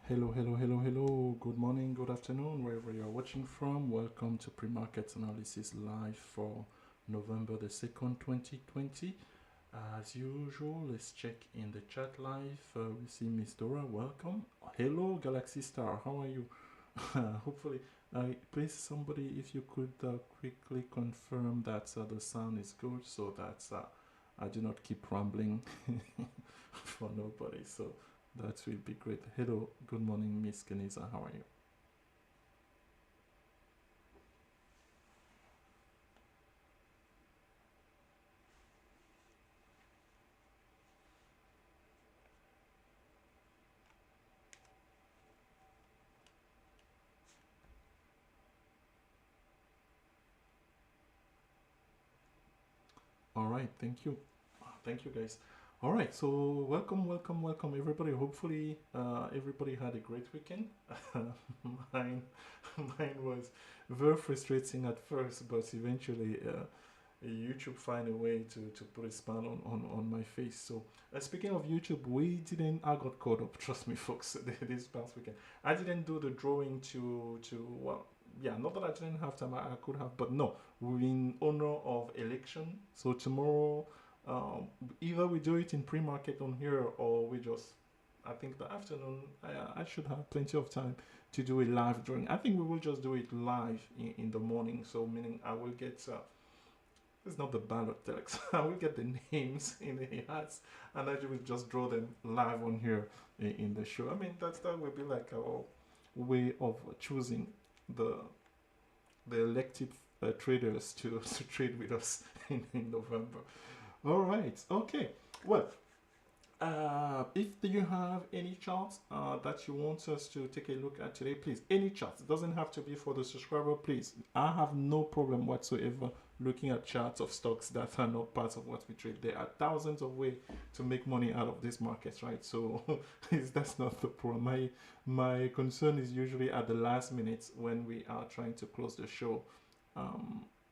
Hello, hello, hello, hello. Good morning, good afternoon, wherever you're watching from. Welcome to Pre-Market Analysis Live for November the 2nd, 2020. As usual, let's check in the chat live. We see Miss Dora. Welcome. Hello, Galaxy Star. How are you? Hopefully, please, somebody, if you could quickly confirm that the sound is good so that I do not keep rambling for nobody. So that will be great. Hello, good morning, Miss Kenisa. How are you? All right, thank you. Thank you, guys. All right, so welcome, welcome, welcome, everybody. Hopefully, everybody had a great weekend. mine, mine was very frustrating at first, but eventually, YouTube find a way to put a smile on my face. So, speaking of YouTube, I got caught up. Trust me, folks. This past weekend, I didn't do the drawing well. Yeah, not that I didn't have time. I could have, but no. We're in honor of election. So tomorrow, um, either we do it in pre-market on here, or we just. I think the afternoon. I should have plenty of time to do a live drawing. I think we will just do it live in the morning. So meaning I will get. It's not the ballot text. I will get the names in the hats, and I will just draw them live on here in the show. I mean, that will be like our way of choosing the elected traders to trade with us in November. All right. Okay. Well, if you have any charts that you want us to take a look at today, please, any charts. It doesn't have to be for the subscriber, please. I have no problem whatsoever looking at charts of stocks that are not part of what we trade. There are thousands of ways to make money out of this market, right? So that's not the problem. My concern is usually at the last minute when we are trying to close the show.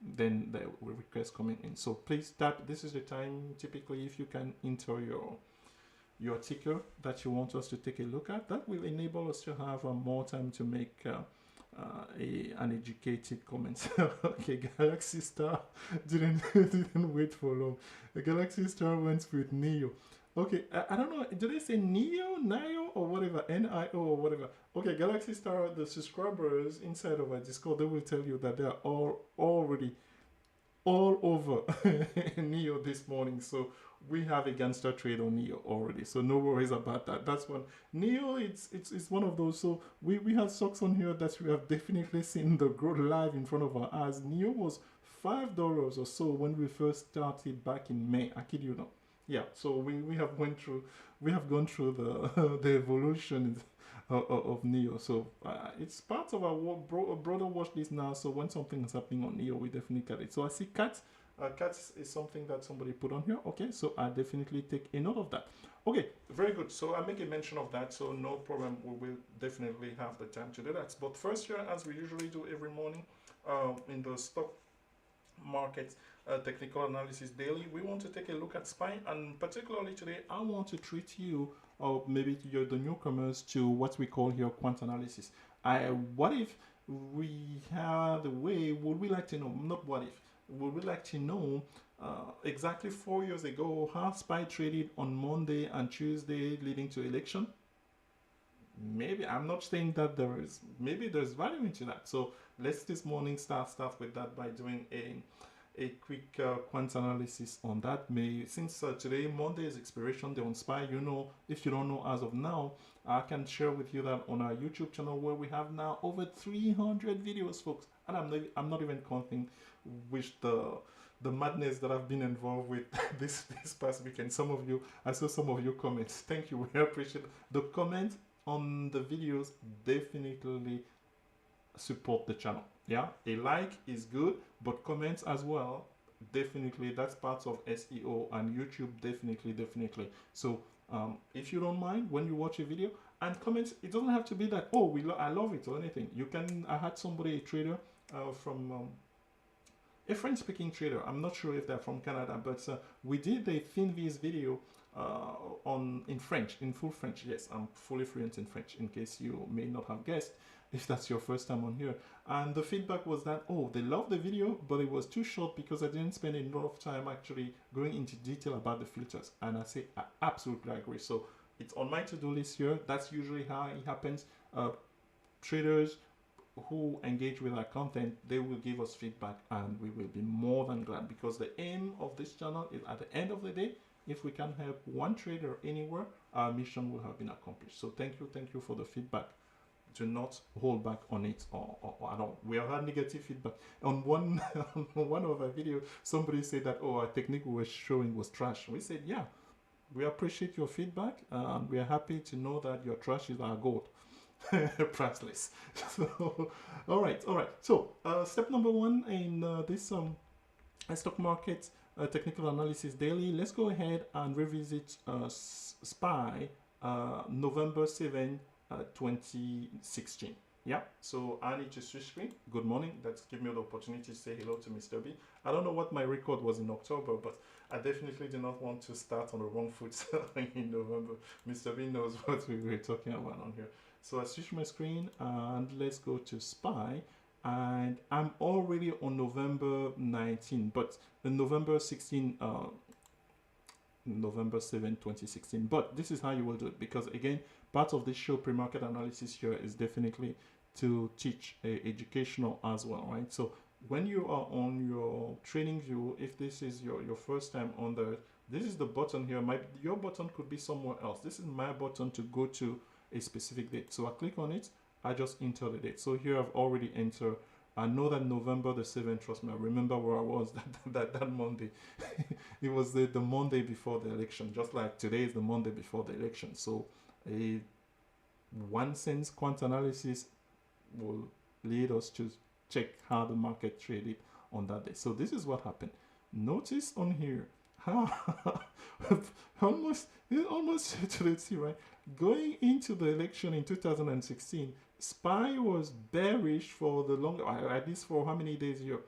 Then the request coming in. So please tap. This is the time typically if you can enter your ticker that you want us to take a look at. That will enable us to have more time to make an educated comment. Okay, Galaxy Star didn't wait for long. The Galaxy Star went with Neo. Okay, I don't know. Do they say Nio, or whatever, NIO or whatever? Okay, Galaxy Star, the subscribers inside of our Discord, they will tell you that they are already all over Neo this morning. So we have a gangster trade on Neo already. So no worries about that. That's one. Neo, it's one of those. So we have stocks on here that we have definitely seen the growth live in front of our eyes. Neo was $5 or so when we first started back in May. I kid you not. Yeah, so we have gone through the the evolution of Neo. So it's part of our broader watch list now. So when something is happening on Neo, we definitely get it. So I see cats. Cats is something that somebody put on here. Okay, so I definitely take a note of that. Okay, very good. So I make a mention of that. So no problem. We will definitely have the time to do that. But first, here, as we usually do every morning, in the stock market technical analysis daily, we want to take a look at SPY, and particularly today I want to treat you, or maybe you're the newcomers, to what we call here quant analysis. What if we had a way, would we like to know, not what if, would we like to know exactly 4 years ago how SPY traded on Monday and Tuesday leading to election? Maybe, I'm not saying that maybe there's value into that. So let's this morning start with that by doing a quick quant analysis on that. Since today Monday is expiration day on SPY, if you don't know as of now, I can share with you that on our YouTube channel, where we have now over 300 videos, folks, and I'm not even counting which the madness that I've been involved with this past weekend. I saw some of your comments. Thank you. We appreciate the comments on the videos. Definitely support the channel. Yeah, a like is good, but comments as well. Definitely, that's part of SEO and YouTube. Definitely. So if you don't mind when you watch a video and comments, it doesn't have to be that, oh, I love it or anything. You can. I had somebody, a trader from a French-speaking trader. I'm not sure if they're from Canada, but we did a ThinViz video in French, in full French. Yes, I'm fully fluent in French, in case you may not have guessed, if that's your first time on here. And the feedback was that, oh, they loved the video, but it was too short because I didn't spend enough time actually going into detail about the filters. And I say, I absolutely agree. So it's on my to-do list here. That's usually how it happens. Traders who engage with our content, they will give us feedback, and we will be more than glad, because the aim of this channel is, at the end of the day, if we can help one trader anywhere, our mission will have been accomplished. So thank you for the feedback. Do not hold back on it or at all. We have had negative feedback. On one on one of our videos, somebody said that, oh, our technique we were showing was trash. We said, yeah, we appreciate your feedback, and we are happy to know that your trash is our gold. Priceless. So, all right. So step number one in this stock market technical analysis daily. Let's go ahead and revisit SPY November 7, 2016. Yeah, so I need to switch screen. Good morning. That's give me the opportunity to say hello to Mr. B. I don't know what my record was in October, but I definitely do not want to start on the wrong foot in November. Mr. B knows what we were talking about on here. So I switch my screen and let's go to SPY, and I'm already on November 19, but the November 16, November 7, 2016. But this is how you will do it, because again, part of this show, pre-market analysis here, is definitely to teach educational as well, right? So when you are on your training view, if this is your first time on the, this is the button here. Your button could be somewhere else. This is my button to go to a specific date. So I click on it, I just enter the date. So here I've already entered. I know that November the 7th, trust me, I remember where I was that Monday. It was the Monday before the election, just like today is the Monday before the election. So a one sense quant analysis will lead us to check how the market traded on that day. So this is what happened. Notice on here how almost to the T, right? Going into the election in 2016, SPY was bearish for the longer, at least for how many days here?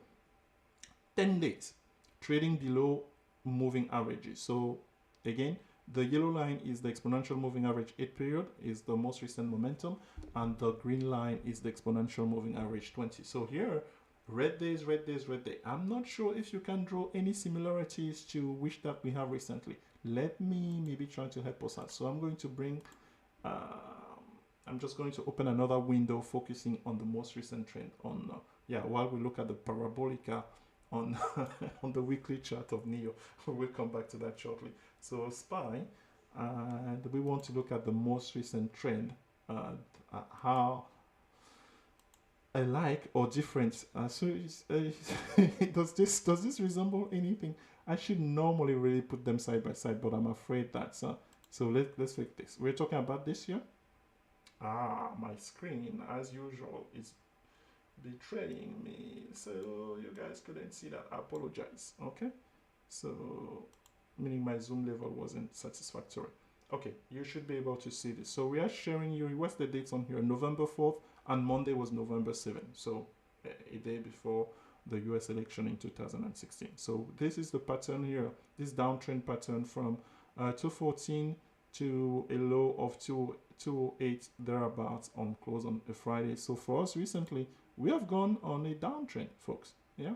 10 days, trading below moving averages. So again, the yellow line is the exponential moving average 8 period, is the most recent momentum, and the green line is the exponential moving average 20. So here, red days, red days, red day. I'm not sure if you can draw any similarities to which that we have recently. Let me maybe try to help us out. So I'm going to bring, I'm just going to open another window focusing on the most recent trend on, while we look at the parabolica on, on the weekly chart of NEO. We'll come back to that shortly. So SPY, and we want to look at the most recent trend, how alike or different. Does this resemble anything? I should normally really put them side by side, but I'm afraid that so let's take this. We're talking about this here. My screen, as usual, is betraying me, so you guys couldn't see that. I apologize. Okay, so meaning my zoom level wasn't satisfactory. Okay, you should be able to see this. So we are sharing you, what's the dates on here? November 4th, and Monday was November 7th, so a day before the US election in 2016. So this is the pattern here, this downtrend pattern from 214 to a low of 208 thereabouts on close on a Friday. So for us recently, we have gone on a downtrend, folks. Yeah,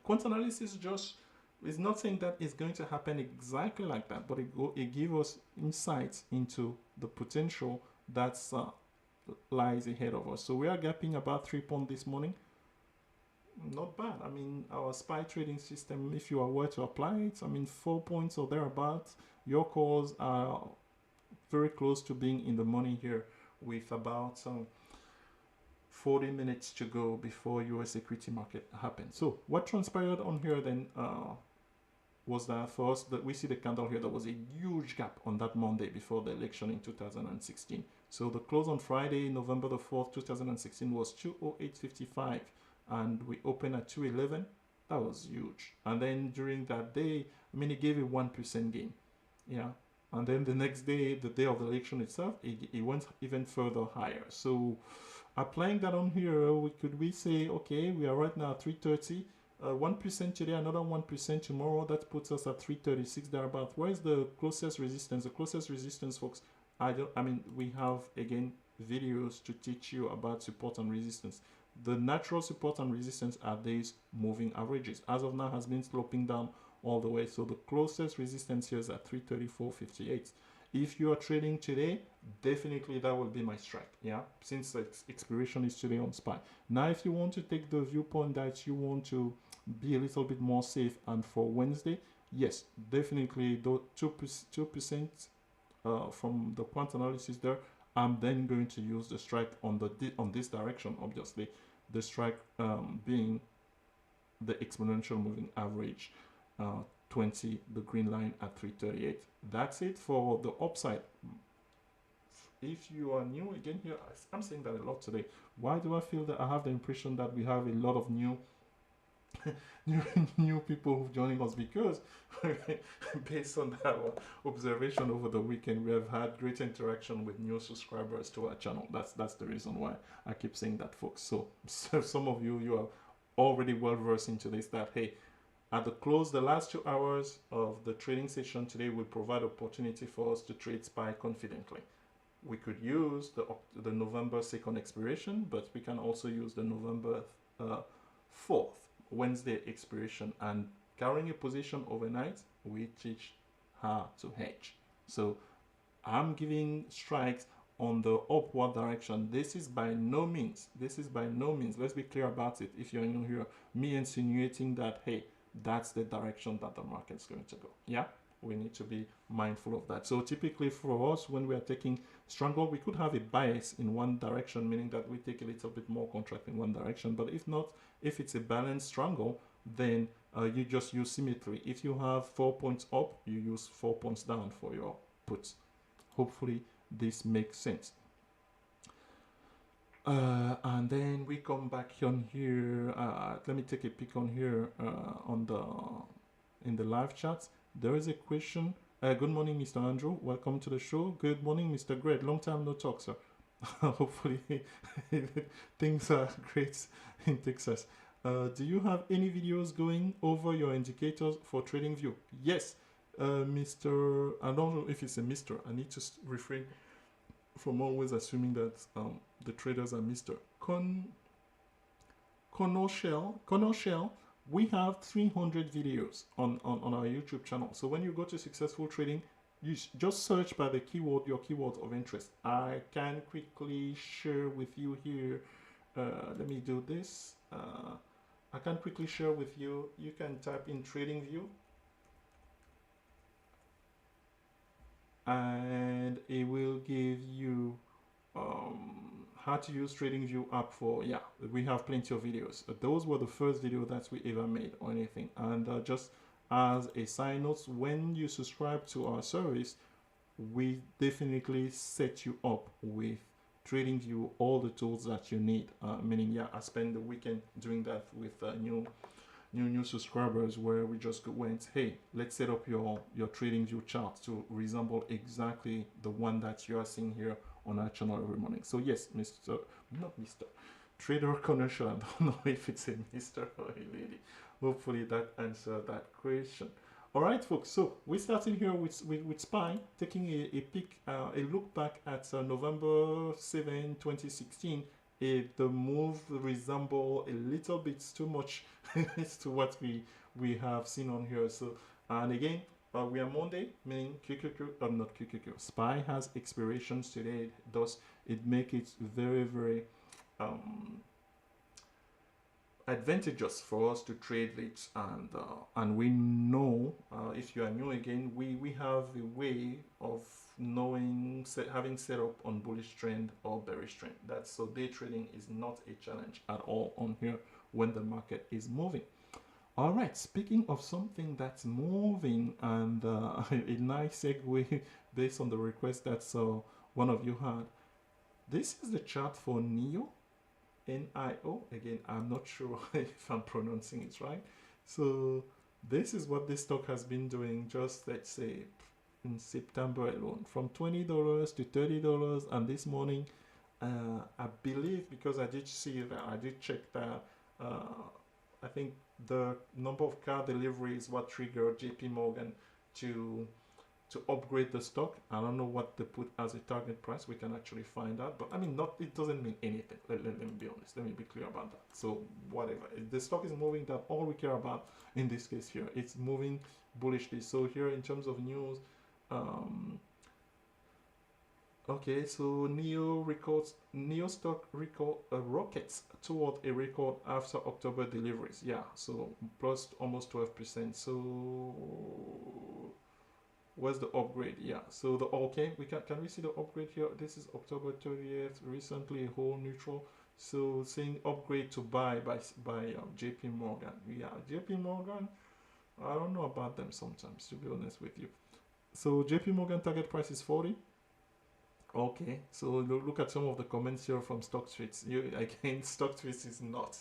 quant analysis just is not saying that it's going to happen exactly like that, but it gives us insights into the potential that's lies ahead of us. So we are gapping about 3 points this morning. Not bad. I mean, our SPY trading system, if you were to apply it, I mean, 4 points or thereabouts, your calls are very close to being in the money here, with about 40 minutes to go before US equity market happens. So what transpired on here then was that for us, that we see the candle here, there was a huge gap on that Monday before the election in 2016. So the close on Friday, November the 4th, 2016 was 208.55, and we opened at 211. That was huge. And then during that day, I mean, it gave a 1% gain. Yeah. And then the next day, the day of the election itself, it went even further higher. So Applying that on here, we say, okay, we are right now at 330. 1% today, another 1% tomorrow. That puts us at 336 thereabout. Where is the closest resistance? The closest resistance, folks, we have, again, videos to teach you about support and resistance. The natural support and resistance are these moving averages. As of now, has been sloping down all the way. So the closest resistance here is at 334.58. If you are trading today, definitely that will be my strike. Yeah, since the expiration is today on SPY. Now, if you want to take the viewpoint that you want to be a little bit more safe, and for Wednesday, yes, definitely the 2% from the quant analysis there, I'm then going to use the strike on this direction. Obviously, the strike being the exponential moving average 20, the green line at 338. That's it for the upside. If you are new again here, I'm saying that a lot today. Why do I feel that I have the impression that we have a lot of new new people who've joining us? Because based on our observation over the weekend, we have had great interaction with new subscribers to our channel. That's the reason why I keep saying that, folks. So some of you are already well versed into this, that hey, at the close, the last 2 hours of the trading session today will provide opportunity for us to trade SPY confidently. We could use the November 2nd expiration, but we can also use the November 4th Wednesday expiration, and carrying a position overnight, we teach how to hedge. So I'm giving strikes on the upward direction. This is by no means, let's be clear about it. If you're new here, me insinuating that, hey, that's the direction that the market's going to go. Yeah, we need to be mindful of that. So typically for us, when we are taking strangle, we could have a bias in one direction, meaning that we take a little bit more contract in one direction. But if not, if it's a balanced strangle, then you just use symmetry. If you have 4 points up, you use 4 points down for your puts. Hopefully this makes sense. And then we come back on here. Let me take a peek on here in the live chat. There is a question. Good morning, Mr. Andrew. Welcome to the show. Good morning, Mr. Greg. Long time no talk, sir. Hopefully things are great in Texas. Do you have any videos going over your indicators for TradingView? Yes, Mr. I don't know if it's a Mr. I need to refrain from always assuming that the traders are Mr. Connor Shell, we have 300 videos on our YouTube channel. So when you go to Successful Trading, you just search by the keyword, your keyword of interest. I can quickly share with you here. Let me do this. I can quickly share with you. You can type in TradingView, and it will give you how to use TradingView app for, yeah, we have plenty of videos. Those were the first video that we ever made or anything. And just as a side note, when you subscribe to our service, we definitely set you up with TradingView, all the tools that you need. Meaning, yeah, I spent the weekend doing that with new subscribers, where we just went, hey, let's set up your TradingView chart to resemble exactly the one that you are seeing here on our channel every morning. So yes, not Mr. Trader Commercial, I don't know if it's a Mr. or a lady. Hopefully that answered that question. All right, folks, so we're starting here with SPY, taking a peek, a look back at November 7, 2016. The move resemble a little bit too much to what we have seen on here. So, and again, we are Monday, meaning not QQQ. SPY has expirations today. Thus, it makes it very, very advantageous for us to trade it. And we know, if you are new again, we have a way of knowing, having set up on bullish trend or bearish trend. So day trading is not a challenge at all on here when the market is moving. All right, speaking of something that's moving, and a nice segue based on the request that one of you had. This is the chart for NIO, N-I-O. Again, I'm not sure if I'm pronouncing it right. So this is what this stock has been doing, just let's say in September alone, from $20 to $30, and this morning I believe, because I did see that, I did check that. I think the number of car deliveries what triggered JP Morgan to upgrade the stock. I don't know what they put as a target price. We can actually find out. But I mean, not, it doesn't mean anything. Let me be honest. Let me be clear about that. So whatever. If the stock is moving, that all we care about in this case here. It's moving bullishly. So here in terms of news, okay, so Neo stock record rockets toward a record after October deliveries. Yeah, so plus almost 12%. So where's the upgrade? Yeah, so the, okay, we can we see the upgrade here? This is October 30th. Recently a whole neutral. So saying upgrade to buy by JP Morgan. Yeah, JP Morgan. I don't know about them sometimes, to be honest with you. So JP Morgan target price is 40. Okay, so look at some of the comments here from Stock Tweets. You again, Stock Tweets is not.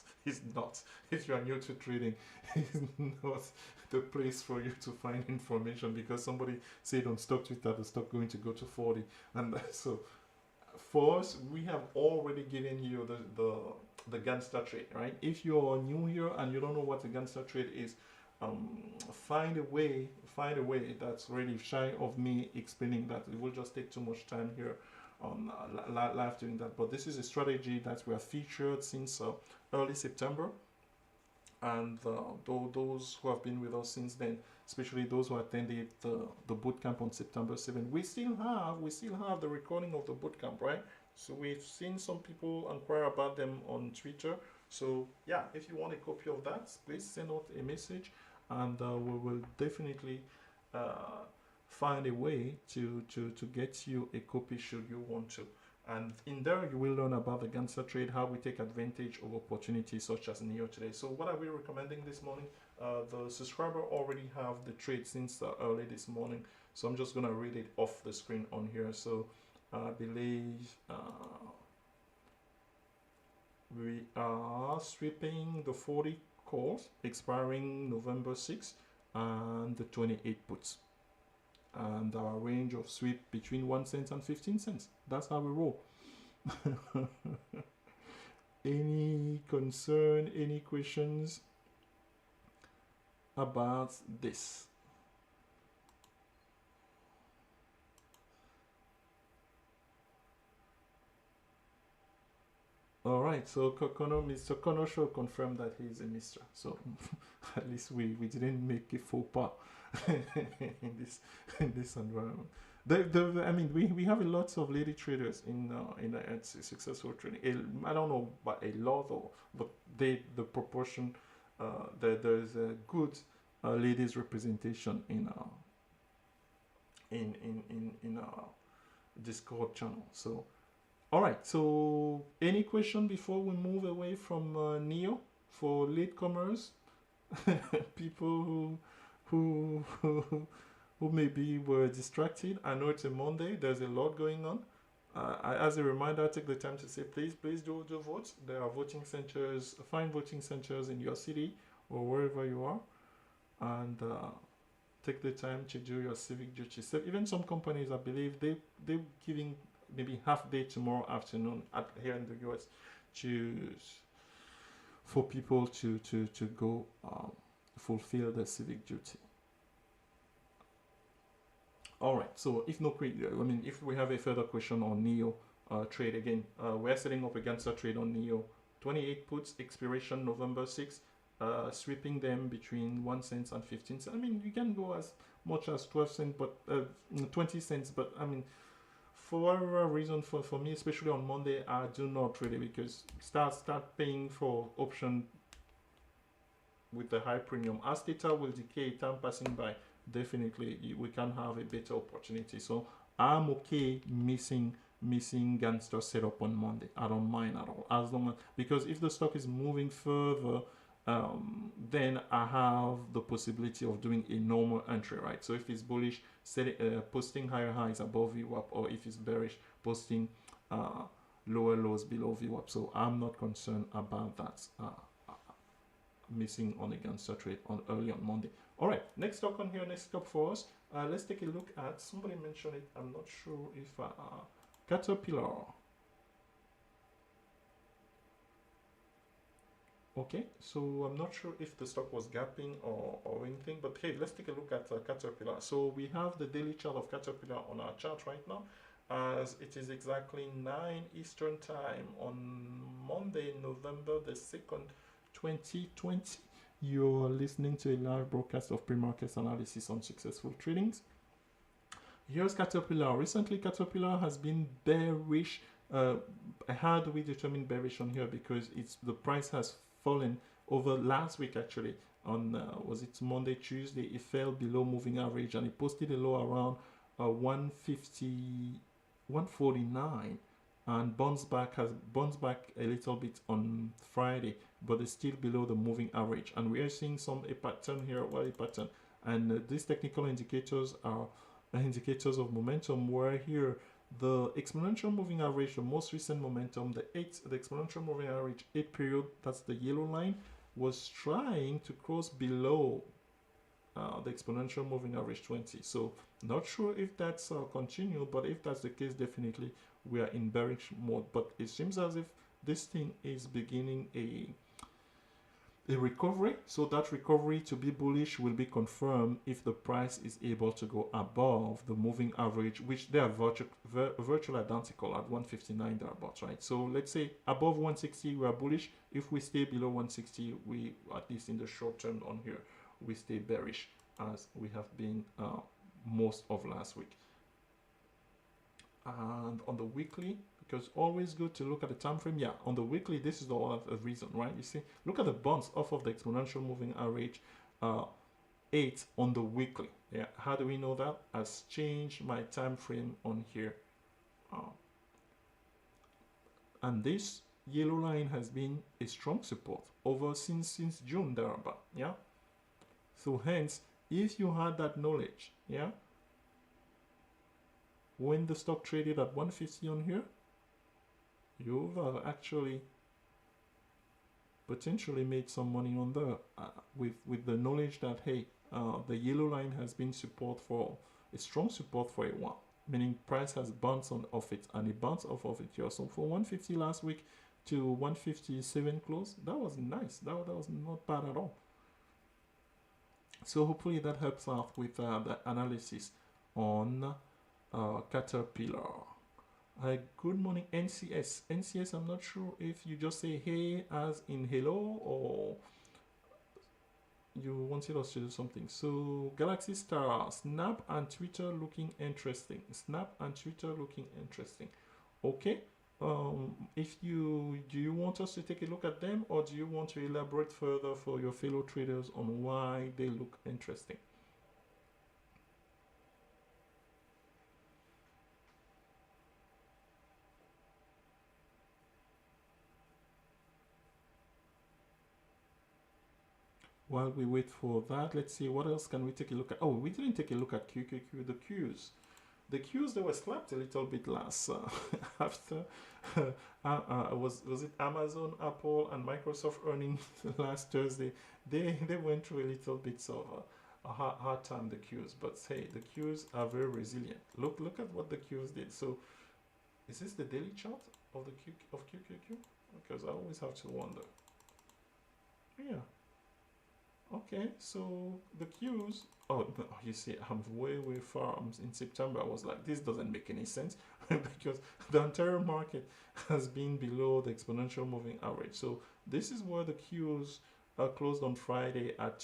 If you are new to trading, it's not the place for you to find information, because somebody said on Stock Tweet that the stock going to go to 40, and so for us, we have already given you the gangster trade, right? If you're new here and you don't know what a gangster trade is, find a way that's really shy of me explaining that. It will just take too much time here on live doing that. But this is a strategy that we have featured since early September, and those who have been with us since then, especially those who attended the bootcamp on September 7th, we still have the recording of the bootcamp, right? So we've seen some people inquire about them on Twitter. So yeah, if you want a copy of that, please send out a message, and we will definitely find a way to get you a copy should you want to. And in there, you will learn about the gangster trade, how we take advantage of opportunities such as Neo today. So what are we recommending this morning? The subscriber already have the trade since early this morning. So I'm just going to read it off the screen on here. So I believe we are sweeping the 40 calls expiring November 6th and the 28 puts. And our range of sweep between 1 cent and 15 cents. That's how we roll. Any concern, any questions about this? All right, so Mr. Connor should confirm that he's a Mr. So at least we didn't make a faux pas in this environment. I mean, we have a lot of lady traders in successful trading. I don't know about a lot, but the proportion there's a good ladies representation in our Discord channel. So. All right, so any question before we move away from Neo for latecomers, people who maybe were distracted? I know it's a Monday, there's a lot going on. As a reminder, take the time to say, please do vote. There are voting centers, find voting centers in your city or wherever you are, and take the time to do your civic duty. So even some companies, I believe, they're giving maybe half day tomorrow afternoon here in the US for people to go fulfill their civic duty. All right, so if if we have a further question on Neo trade again, we're setting up against a trade on Neo. 28 puts, expiration November 6th, sweeping them between 1 cent and 15 cents. I mean, you can go as much as 12 cents, but 20 cents, but I mean, for whatever reason, for me, especially on Monday, I do not trade it, because start paying for option with the high premium. As data will decay, time passing by, definitely we can have a better opportunity. So I'm okay missing gangster setup on Monday. I don't mind at all, as long as, because if the stock is moving further, then I have the possibility of doing a normal entry, right? So if it's bullish, posting higher highs above VWAP, or if it's bearish, posting lower lows below VWAP. So I'm not concerned about that missing on a gangster trade early on Monday. All right, next stock on here, next stock for us. Let's take a look at, somebody mentioned it, I'm not sure if Caterpillar. Okay, so I'm not sure if the stock was gapping or anything, but hey, let's take a look at Caterpillar. So we have the daily chart of Caterpillar on our chart right now, as it is exactly 9 Eastern Time on Monday, November the 2nd, 2020. You're listening to a live broadcast of pre-market analysis on successful tradings. Here's Caterpillar. Recently, Caterpillar has been bearish. How do we determine bearish on here? Because the price has fallen over last week actually. On was it Monday, Tuesday? It fell below moving average and it posted a low around 150, 149, and bounced back a little bit on Friday, but it's still below the moving average. And we are seeing a pattern here. Well, a pattern, and these technical indicators are indicators of momentum, where here the exponential moving average, the most recent momentum, the exponential moving average 8 period, that's the yellow line, was trying to cross below the exponential moving average 20. So not sure if that's continued, but if that's the case, definitely we are in bearish mode. But it seems as if this thing is beginning a recovery. So that recovery to be bullish will be confirmed if the price is able to go above the moving average, which they are virtually identical at 159 thereabouts, right? So let's say above 160 we are bullish. If we stay below 160, we, at least in the short term on here, we stay bearish, as we have been most of last week. And on the weekly, because always good to look at the time frame. Yeah, on the weekly, this is all of the reason, right? You see, look at the bounce off of the exponential moving average 8 on the weekly. Yeah, how do we know that? I've changed my time frame on here, and this yellow line has been a strong support over since June thereabout. Yeah, so hence, if you had that knowledge, yeah, when the stock traded at 150 on here, you've actually potentially made some money on there with the knowledge that, hey, the yellow line has been a strong support for a while, meaning price has bounced off it, and it bounced off of it here. So for 150 last week to 157 close, that was nice. That was not bad at all. So hopefully that helps out with the analysis on Caterpillar. Good morning, NCS. NCS, I'm not sure if you just say hey as in hello, or you wanted us to do something. So Galaxy Star, Snap and Twitter looking interesting. Snap and Twitter looking interesting. Okay. Do you want us to take a look at them, or do you want to elaborate further for your fellow traders on why they look interesting? While we wait for that, let's see what else can we take a look at. Oh, we didn't take a look at QQQ, the Qs. The Qs, they were slapped a little bit last after was it Amazon, Apple, and Microsoft earnings last Thursday. They went through a little bit of a hard time, the Qs, but hey, the Qs are very resilient. Look at what the Qs did. So is this the daily chart of the QQQ? Because I always have to wonder. Yeah. Okay, so the Qs, oh, you see, I'm way far. In September, I was like, this doesn't make any sense because the entire market has been below the exponential moving average. So this is where the Qs closed on Friday at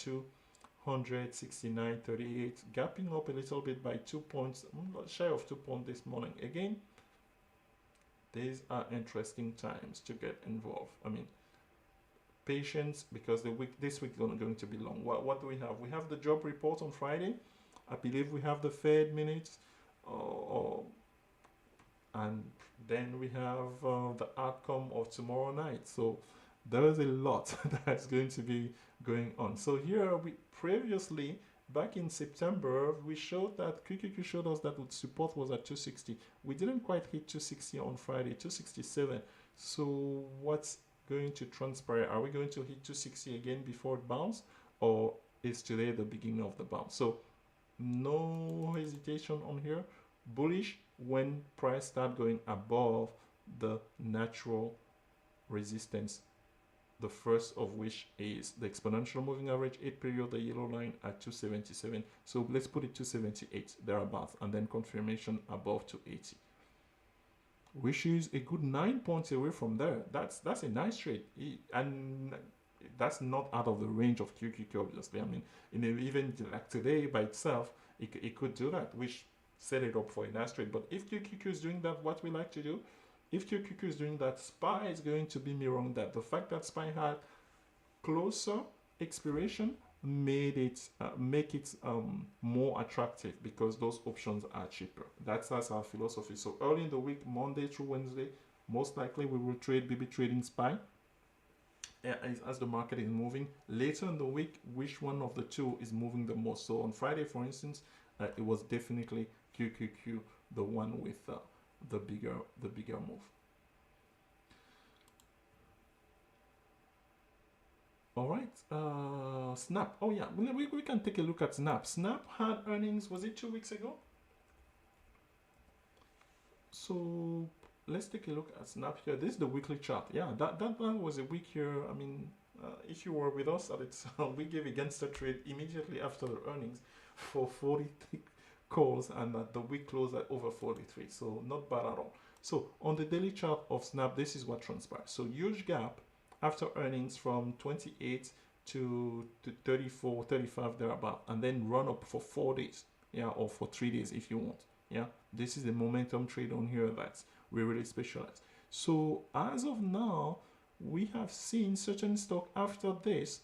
269.38, gapping up a little bit by 2 points, shy of 2 points this morning. Again, these are interesting times to get involved. I mean, patience, because this week is going to be long. What do we have? We have the job report on Friday. I believe we have the Fed minutes, and then we have the outcome of tomorrow night. So there is a lot that's going to be going on. So here we previously, back in September, we showed that QQQ showed us that support was at 260. We didn't quite hit 260 on Friday, 267. So what's going to transpire? Are we going to hit 260 again before it bounces, or is today the beginning of the bounce? So no hesitation on here. Bullish when price start going above the natural resistance The first of which is the exponential moving average 8 period, the yellow line at 277. So let's put it 278 thereabouts, and then confirmation above 280, which is a good 9 points away from there. That's a nice trade, and that's not out of the range of QQQ, obviously. I mean, even like today by itself, it could do that, which set it up for a nice trade. But if QQQ is doing that, what we like to do, if QQQ is doing that, SPY is going to be mirroring that. The fact that SPY had closer expiration made it make it more attractive, because those options are cheaper. That's our philosophy. So early in the week, Monday through Wednesday, most likely we will be trading SPY as the market is moving. Later in the week, which one of the two is moving the most? So on Friday, for instance, it was definitely QQQ, the one with the bigger move. All right, Snap. Oh yeah, we can take a look at Snap. Snap had earnings, was it 2 weeks ago? So let's take a look at Snap here. This is the weekly chart. Yeah, that was a week here. I mean, if you were with us at it, we gave against the trade immediately after the earnings for 43 calls, and the week closed at over 43. So not bad at all. So on the daily chart of Snap, this is what transpired. So huge gap after earnings from 28 to 34, 35 thereabout, and then run up for 4 days, yeah, or for 3 days if you want. Yeah, this is a momentum trade on here that we really specialize. So as of now, we have seen certain stock after this,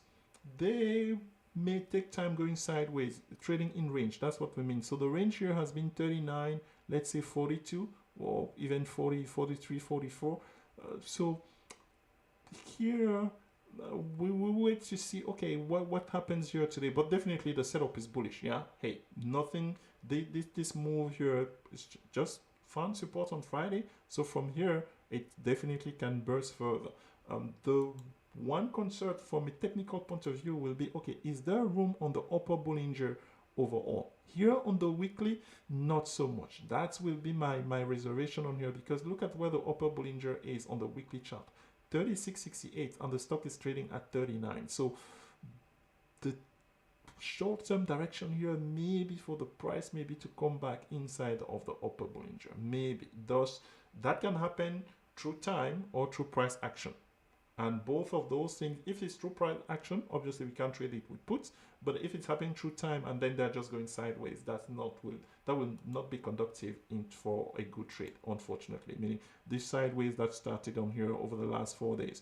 they may take time going sideways, trading in range. That's what we mean. So the range here has been 39, let's say 42, or even 40, 43, 44. So here we will wait to see, okay, what happens here today. But definitely the setup is bullish. Yeah, hey, nothing, this move here is just found support on Friday, so from here it definitely can burst further. The one concern from a technical point of view will be, okay, is there room on the upper Bollinger overall? Here on the weekly, not so much. That will be my reservation on here, because look at where the upper Bollinger is on the weekly chart, 36.68, and the stock is trading at 39. So the short-term direction here maybe for the price maybe to come back inside of the upper Bollinger. Maybe that can happen through time or through price action. And both of those things, if it's through price action, obviously we can't trade it with puts. But if it's happening through time and then they're just going sideways, that will not be conductive for a good trade, unfortunately. Meaning this sideways that started on here over the last 4 days.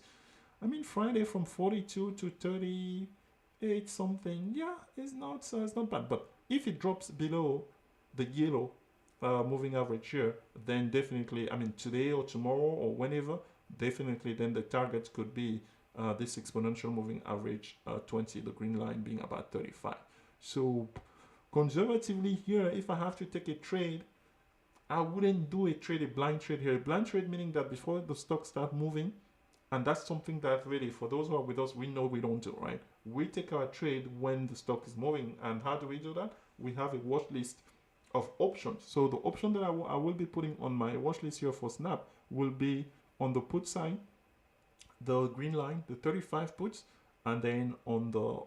I mean, Friday from 42 to 38 something, yeah, it's not bad. But if it drops below the yellow moving average here, then definitely, I mean, today or tomorrow or whenever, definitely then the target could be this exponential moving average 20, the green line being about 35. So conservatively here, if I have to take a trade, I wouldn't do a blind trade here. A blind trade meaning that before the stock start moving, and that's something that really, for those who are with us, we know we don't do, right? We take our trade when the stock is moving. And how do we do that? We have a watch list of options. So the option that I will be putting on my watch list here for Snap will be on the put side, the green line, the 35 puts, and then on the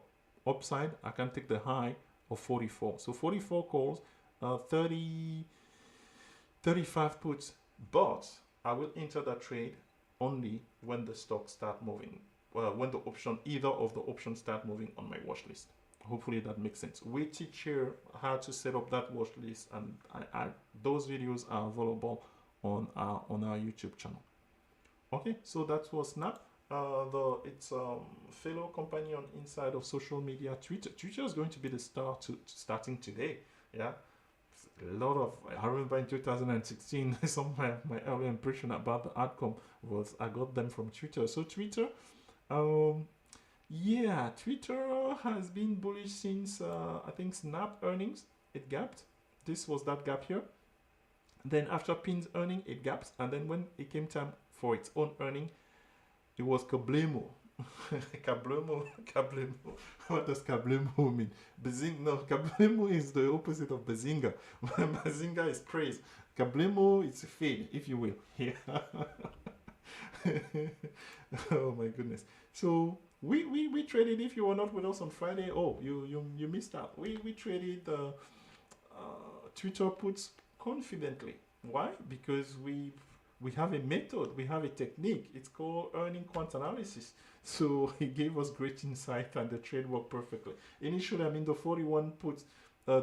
upside, I can take the high of 44. So 44 calls, 35 puts, but I will enter that trade only when the stock start moving. When the option, either of the options start moving on my watch list. Hopefully that makes sense. We teach here how to set up that watch list, and those videos are available on our YouTube channel. Okay, so that was Snap. It's fellow company on inside of social media, Twitter. Twitter is going to be the starting today. Yeah, a lot of, I remember in 2016, some of my early impression about the outcome was I got them from Twitter. So Twitter, yeah, Twitter has been bullish since I think Snap earnings, it gapped. This was that gap here. Then after Pin's earning, it gaps, and then when it came time for its own earning, it was kablamo. Kablamo. What does kablamo mean? No, kablamo is the opposite of bazinga. Bazinga is praise. Kablamo is fade, if you will. Yeah. Oh my goodness. So we traded. If you were not with us on Friday, oh, you missed out. We traded Twitter puts confidently. Why? Because we have a method, we have a technique. It's called earning quant analysis. So he gave us great insight, and the trade worked perfectly. Initially, I mean, the 41 puts,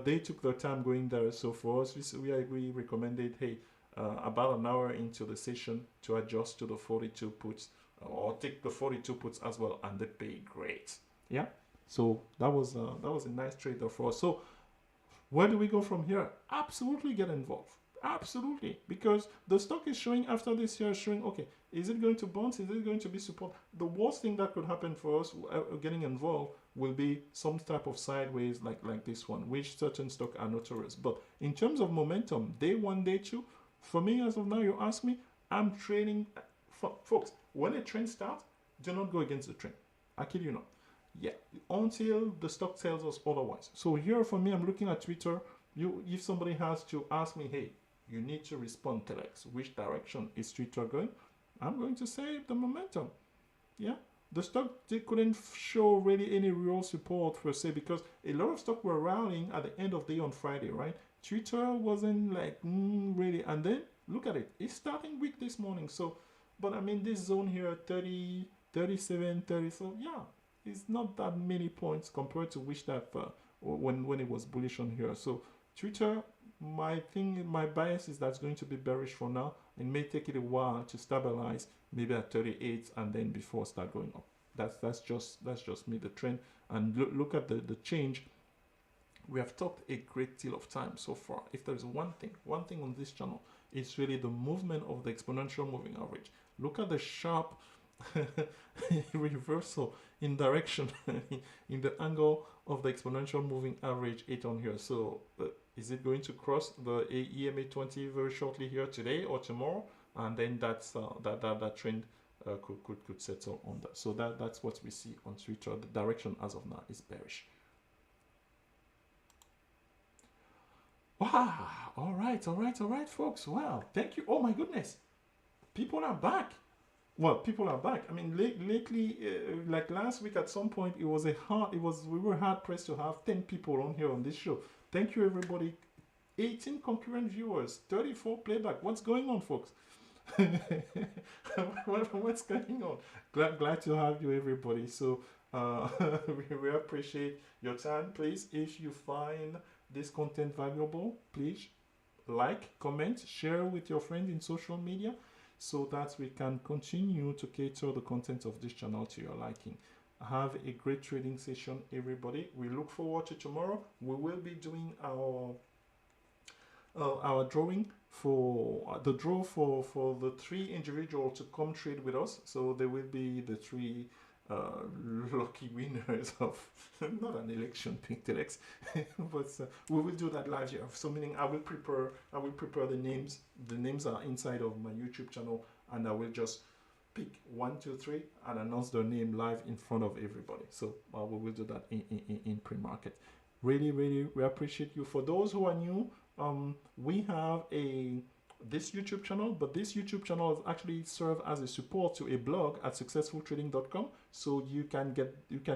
they took their time going there. So for us, we recommended, hey, about an hour into the session to adjust to the 42 puts, or take the 42 puts as well, and they pay great. Yeah. So that was a nice trade there for us. So where do we go from here? Absolutely get involved. Absolutely. Because the stock is showing after this year, showing, okay, is it going to bounce? Is it going to be support? The worst thing that could happen for us getting involved will be some type of sideways like this one, which certain stock are notorious. But in terms of momentum, day one, day two, for me as of now, you ask me, I'm trading. Folks, when a trend starts, do not go against the trend. I kid you not. Yeah, until the stock tells us otherwise. So here for me, I'm looking at Twitter. If somebody has to ask me, hey, you need to respond, Telex, which direction is Twitter going? I'm going to say the momentum. Yeah, the stock couldn't show really any real support per se, because a lot of stock were rallying at the end of the day on Friday, right? Twitter wasn't like really, and then look at it, it's starting weak this morning. So, but I mean, this zone here, 30, 37, 30, so yeah, it's not that many points compared to which that when it was bullish on here. So Twitter, my bias is that's going to be bearish for now. It may take it a while to stabilize, maybe at 38, and then before start going up. That's just me, the trend. And look at the change. We have talked a great deal of time so far. If there's one thing on this channel, it's really the movement of the exponential moving average. Look at the sharp reversal in direction in the angle of the exponential moving average 8 on here. So is it going to cross the EMA 20 very shortly here today or tomorrow? And then that's that trend could settle on that. So that's what we see on Twitter. The direction as of now is bearish. Wow. All right, folks. Wow. Thank you. Oh my goodness. People are back. Well, people are back. I mean, lately, like last week at some point, we were hard pressed to have 10 people on here on this show. Thank you, everybody. 18 concurrent viewers, 34 playback. What's going on, folks? What's going on? Glad to have you, everybody. So we appreciate your time. Please, if you find this content valuable, please like, comment, share with your friends in social media, so that we can continue to cater the content of this channel to your liking. Have a great trading session, everybody. We look forward to tomorrow. We will be doing our drawing for the draw for the 3 individuals to come trade with us. So there will be the 3 lucky winners of not an election pick Telex, but we will do that live here. So meaning I will prepare the names. The names are inside of my YouTube channel, and I will just pick 1, 2, 3 and announce their name live in front of everybody. So we will do that in pre-market. Really we appreciate you. For those who are new, we have this YouTube channel, but this YouTube channel is actually serve as a support to a blog at successfultrading.com. So you can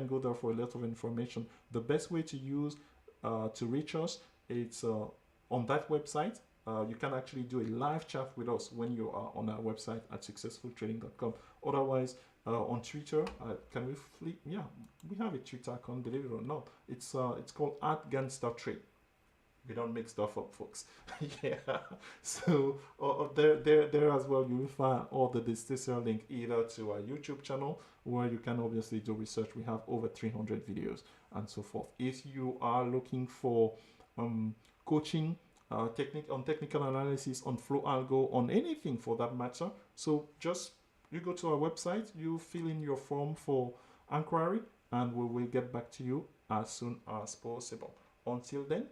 go there for a lot of information. The best way to use to reach us, it's on that website. You can actually do a live chat with us when you are on our website at successfultrading.com. Otherwise, on Twitter, can we flip? Yeah, we have a Twitter account, believe it or not. It's called @Gangster_Trade. We don't make stuff up, folks. Yeah. So there as well, you will find all the necessary link either to our YouTube channel, where you can obviously do research. We have over 300 videos and so forth. If you are looking for coaching, technical analysis, on flow algo, on anything for that matter, so just you go to our website, you fill in your form for inquiry, and we will get back to you as soon as possible. Until then,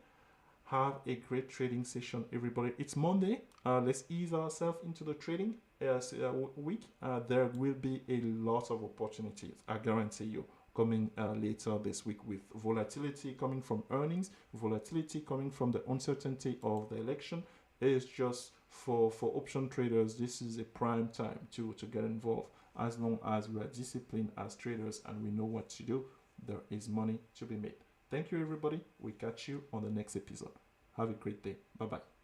have a great trading session, everybody. It's Monday. Let's ease ourselves into the trading week. There will be a lot of opportunities, I guarantee you, coming later this week, with volatility coming from earnings, volatility coming from the uncertainty of the election. It's just for option traders, this is a prime time to get involved. As long as we are disciplined as traders and we know what to do, there is money to be made. Thank you, everybody. We catch you on the next episode. Have a great day. Bye bye.